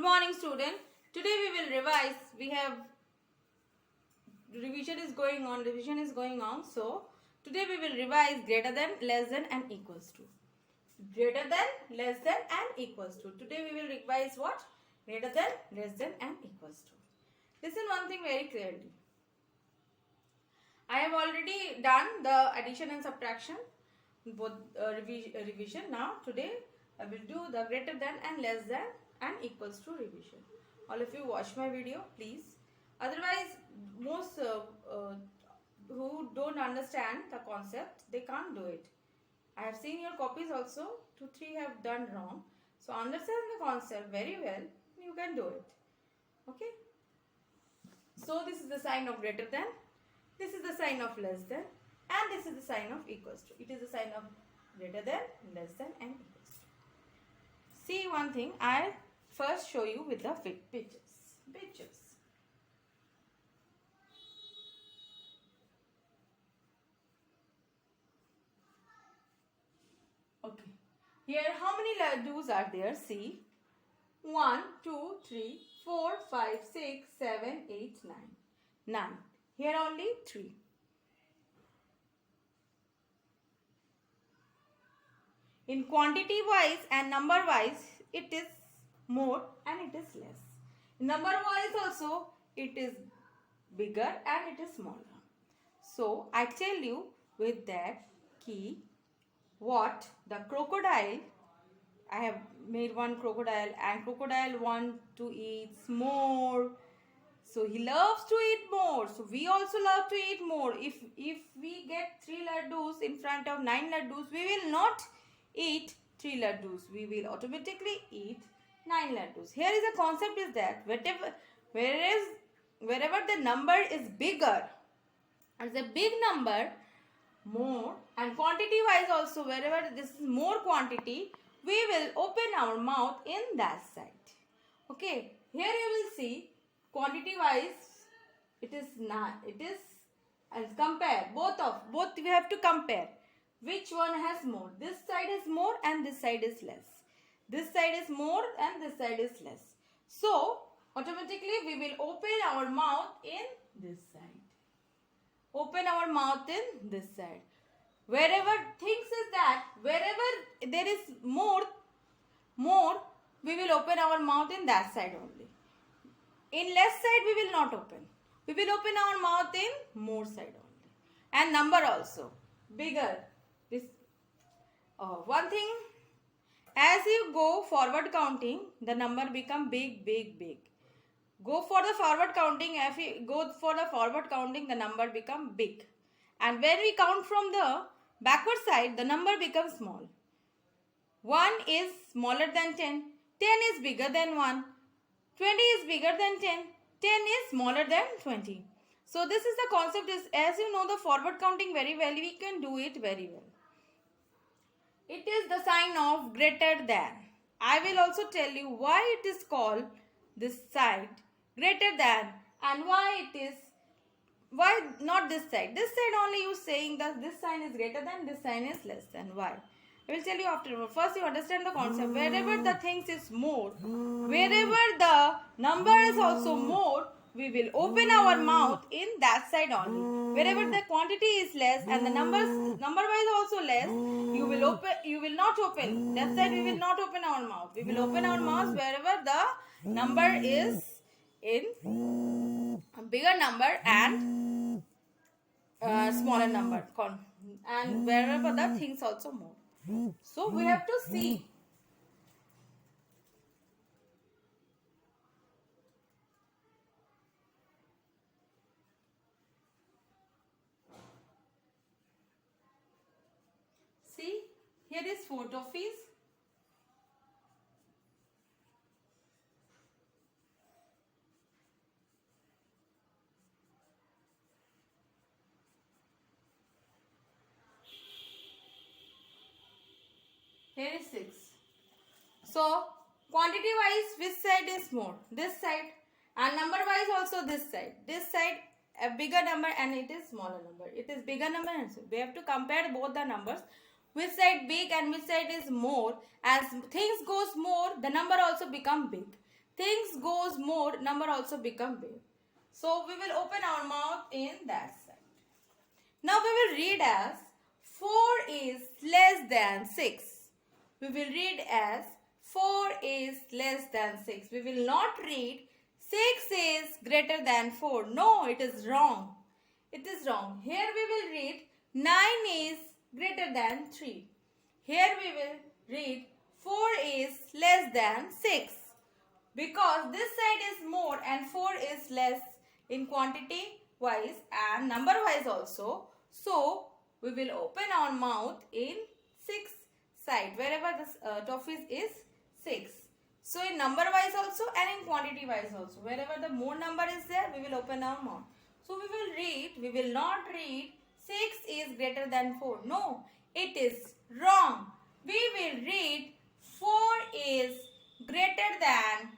Good morning, student. Today we will revise. We have revision is going on. So today we will revise greater than, less than, and equals to. Greater than, less than, and equals to. Today we will revise what? Greater than, less than, and equals to. Listen one thing very clearly. I have already done the addition and subtraction, both revision. Now today I will do the greater than and less than and equals to revision. All of you watch my video, please. Otherwise, most who don't understand the concept, they can't do it. I have seen your copies also. 2-3 have done wrong. So understand the concept very well. You can do it. Okay. So this is the sign of greater than. This is the sign of less than. And this is the sign of equals to. It is the sign of greater than, less than, and equals to. See one thing. I'll first show you with the pictures. Okay. Here how many laddus are there? See. 1, 2, 3, 4, 5, 6, 7, 8, 9. 9. Here only 3. In quantity wise and number wise, it is more and it is less. Number wise also, it is bigger and it is smaller. So, I tell you with that key what the crocodile, I have made one crocodile and crocodile want to eat more. So, he loves to eat more. So, we also love to eat more. If we get 3 laddus in front of 9 laddus, we will not eat 3 laddus. We will automatically eat 9 laddus. Here is the concept is that wherever the number is bigger, as a big number, more, and quantity wise also wherever this is more quantity, we will open our mouth in that side. Okay, here you will see quantity wise it is and compare both we have to compare which one has more. This side is more and this side is less. This side is more and this side is less. So automatically we will open our mouth in this side. Open our mouth in this side. Wherever things is that wherever there is more we will open our mouth in that side only. In less side we will not open. We will open our mouth in more side only. And number also bigger. This one thing, as you go forward counting, the number become big. Go for the forward counting. If you go for the forward counting, the number become big. And when we count from the backward side, the number becomes small. 1 is smaller than 10. 10 is bigger than 1. 20 is bigger than 10. 10 is smaller than 20. So this is the concept is, as you know the forward counting very well, we can do it very well. It is the sign of greater than. I will also tell you why it is called this side greater than and why not this side. This side only you saying that this sign is greater than, this sign is less than. Why? I will tell you afterward. First you understand the concept. Wherever the things is more, wherever the number is also more, we will open our mouth in that side only. Wherever the quantity is less and the number wise also less, you will not open. That side we will not open our mouth. We will open our mouth wherever the number is in a bigger number and smaller number. And wherever the things also more. So we have to see. See, here is photo fees. Here is 6. So, quantity wise, which side is more? This side. And number wise also this side. This side a bigger number and it is smaller number. It is bigger number and so we have to compare both the numbers. Which side big and which side is more. As things goes more, the number also become big. things goes more, number also become big. So we will open our mouth in that side. Now we will read as 4 is less than 6. We will read as 4 is less than 6. We will not read 6 is greater than 4. No, it is wrong. It is wrong. Here we will read 9 is greater than 3. Here we will read 4 is less than 6. Because this side is more and 4 is less in quantity wise and number wise also. So, we will open our mouth in 6 side wherever this toffee is 6. So, in number wise also and in quantity wise also. Wherever the more number is there, we will open our mouth. So, we will not read 6 is greater than 4. No, it is wrong. We will read 4 is greater than,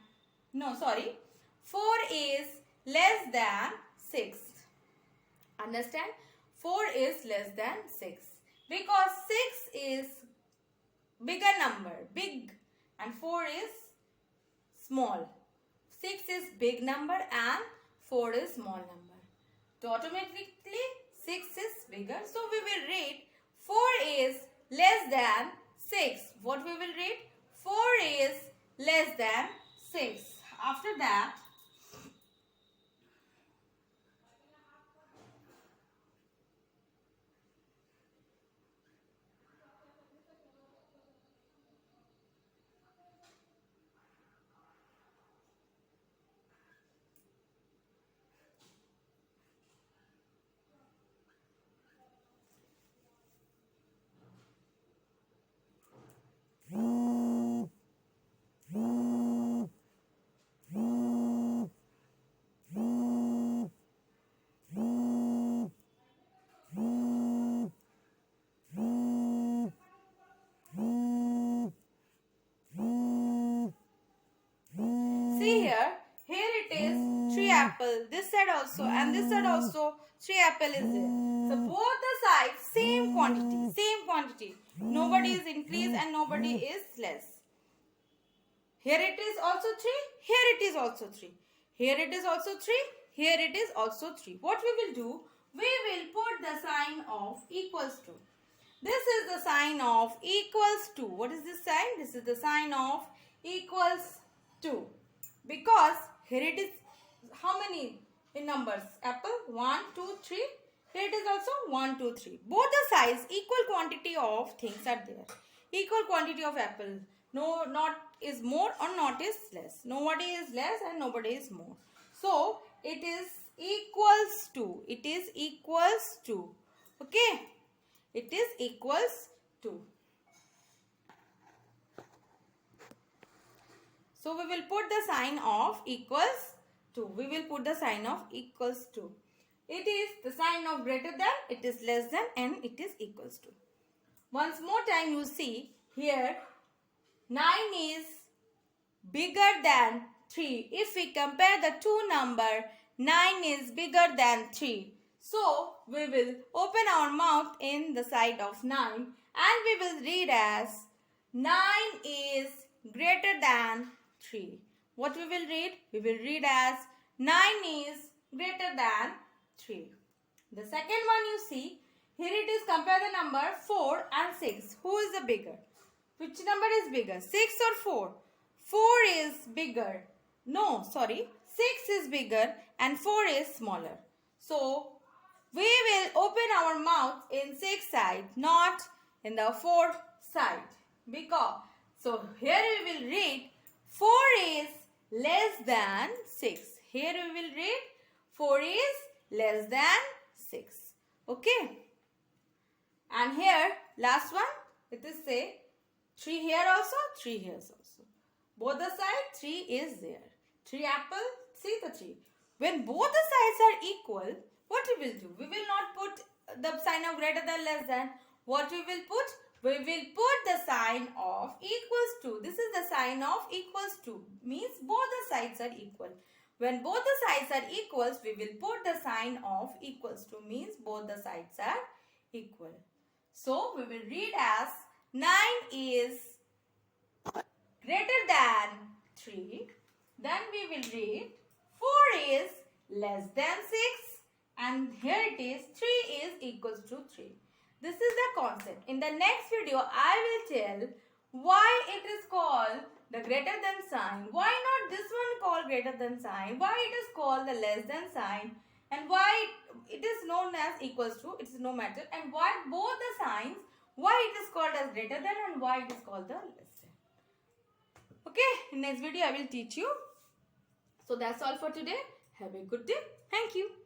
4 is less than 6. Understand? 4 is less than 6. Because 6 is bigger number, big, and 4 is small. 6 is big number and 4 is small number. So automatically 6 is bigger. So we will read 4 is less than 6. What we will read? 4 is less than 6. After that, see here it is 3 apple, this side also and this side also 3 apple is there. So both the sides same quantity. Nobody is increased and nobody is less. Here it is also 3, here it is also 3. Here it is also 3, here it is also 3. What we will do? We will put the sign of equals to. This is the sign of equals to. What is this sign? This is the sign of equals to. Because here it is how many in numbers? Apple 1, 2, 3. Here it is also 1, 2, 3. Both the size equal quantity of things are there. Equal quantity of apple. No, not is more or not is less. Nobody is less and nobody is more. So it is equals to. It is equals to. Okay. It is equals to. So we will put the sign of equals to. We will put the sign of equals to. It is the sign of greater than, it is less than and it is equals to. Once more time you see here 9 is bigger than 3. If we compare the two number, 9 is bigger than 3. So we will open our mouth in the side of 9 and we will read as 9 is greater than 3. What we will read? We will read as 9 is greater than 3. The second one you see, here it is compare the number 4 and 6. Who is the bigger? Which number is bigger? 6 or 4? 4 is bigger. No, sorry. 6 is bigger and 4 is smaller. So, we will open our mouth in 6 side, not in the 4 side. Because, so here we will read 4 is less than 6. Here we will read 4 is less than 6. Okay. And here, last one, it is say 3 here also, 3 here also. Both the sides, 3 is there. 3 apple, see the 3. When both the sides are equal, what we will do? We will not put the sign of greater than, less than. What we will put? We will put the sign of equals to. This is the sign of equals to. Means both the sides are equal. When both the sides are equals, we will put the sign of equals to. Means both the sides are equal. So, we will read as 9 is greater than 3. Then we will read 4 is less than 6 and here it is 3 is equals to 3. This is the concept. In the next video, I will tell why it is called the greater than sign, why not this one called greater than sign, why it is called the less than sign, and why it is known as equals to, it is no matter, and why both the signs, why it is called as greater than and why it is called the less than. Okay, in next video I will teach you. So that's all for today. Have a good day. Thank you.